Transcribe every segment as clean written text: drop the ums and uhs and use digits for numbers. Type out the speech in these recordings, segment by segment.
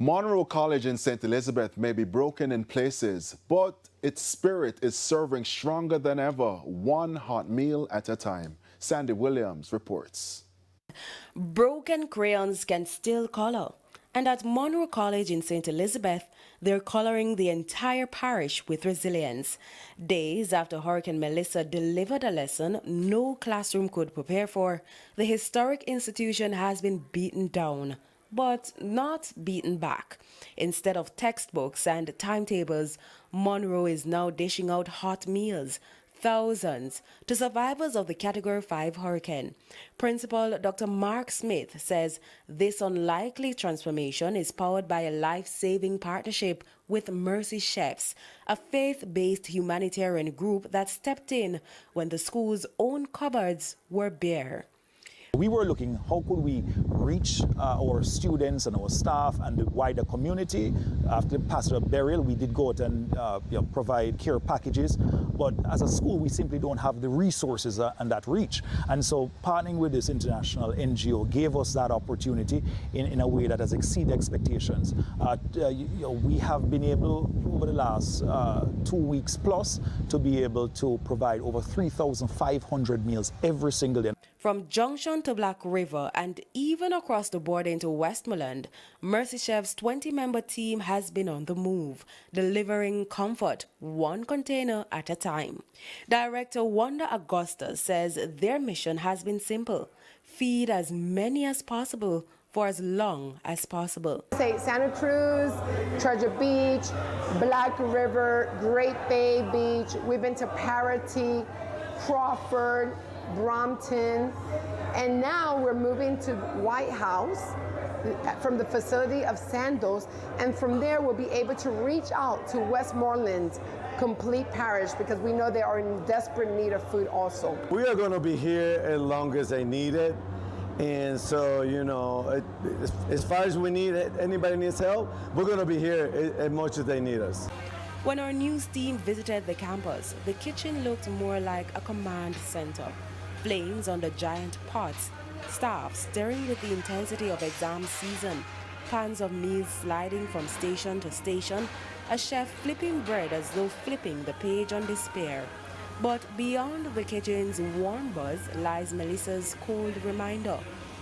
Munro College in St. Elizabeth may be broken in places, but its spirit is serving stronger than ever, one hot meal at a time. Sandy Williams reports. Broken crayons can still color. And at Munro College in St. Elizabeth, they're coloring the entire parish with resilience. Days after Hurricane Melissa delivered a lesson no classroom could prepare for, the historic institution has been beaten down, but not beaten back. Instead of textbooks and timetables, Munro is now dishing out hot meals, thousands, to survivors of the Category 5 hurricane. Principal Dr. Mark Smith says this unlikely transformation is powered by a life-saving partnership with Mercy Chefs, a faith-based humanitarian group that stepped in when the school's own cupboards were bare. We were looking how could we reach our students and our staff and the wider community. After the pastoral burial, we did go out and provide care packages, but as a school we simply don't have the resources and that reach. And so partnering with this international NGO gave us that opportunity in a way that has exceeded expectations. We have been able over the last 2 weeks plus to be able to provide over 3,500 meals every single day. From Junction to Black River and even across the border into Westmoreland, Mercy Chef's 20-member team has been on the move, delivering comfort one container at a time. Director Wanda Augusta says their mission has been simple: feed as many as possible for as long as possible. Say Santa Cruz, Treasure Beach, Black River, Great Bay Beach. We've been to Parity, Crawford, Brompton, and now we're moving to White House from the facility of Sandos, and from there we'll be able to reach out to Westmoreland, complete parish, because we know they are in desperate need of food also. We are going to be here as long as they need it, and so, you know, as far as we need it, anybody needs help, we're going to be here as much as they need us. When our news team visited the campus, the kitchen looked more like a command center. Flames on the giant pots, staff stirring with the intensity of exam season, pans of meals sliding from station to station, a chef flipping bread as though flipping the page on despair. But beyond the kitchen's warm buzz lies Melissa's cold reminder.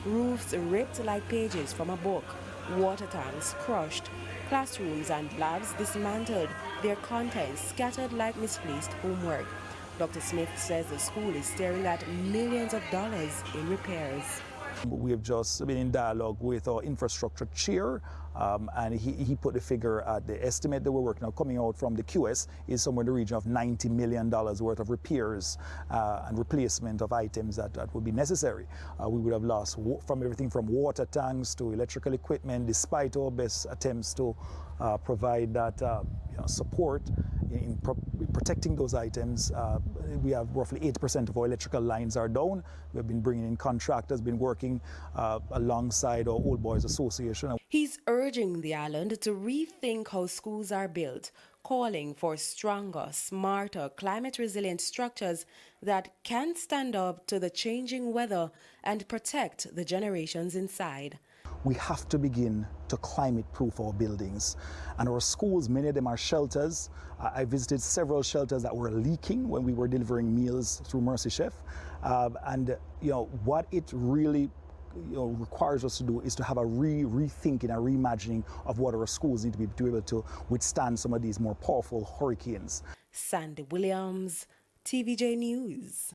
Roofs ripped like pages from a book, water tanks crushed, classrooms and labs dismantled, their contents scattered like misplaced homework. Dr. Smith says the school is staring at millions of dollars in repairs. We have just been in dialogue with our infrastructure chair, and he put the figure at the estimate that we're working on coming out from the QS is somewhere in the region of $90 million worth of repairs and replacement of items that would be necessary. We would have lost from everything from water tanks to electrical equipment, despite our best attempts to provide that support in protecting those items. We have roughly 80% of our electrical lines are down. We've been bringing in contractors, been working alongside our Old Boys Association. He's urging the island to rethink how schools are built, calling for stronger, smarter, climate-resilient structures that can stand up to the changing weather and protect the generations inside. We have to begin to climate-proof our buildings. And our schools, many of them are shelters. I visited several shelters that were leaking when we were delivering meals through Mercy Chef. And what it really requires us to do is to have a rethinking, a reimagining of what our schools need to be able to withstand some of these more powerful hurricanes. Sandy Williams, TVJ News.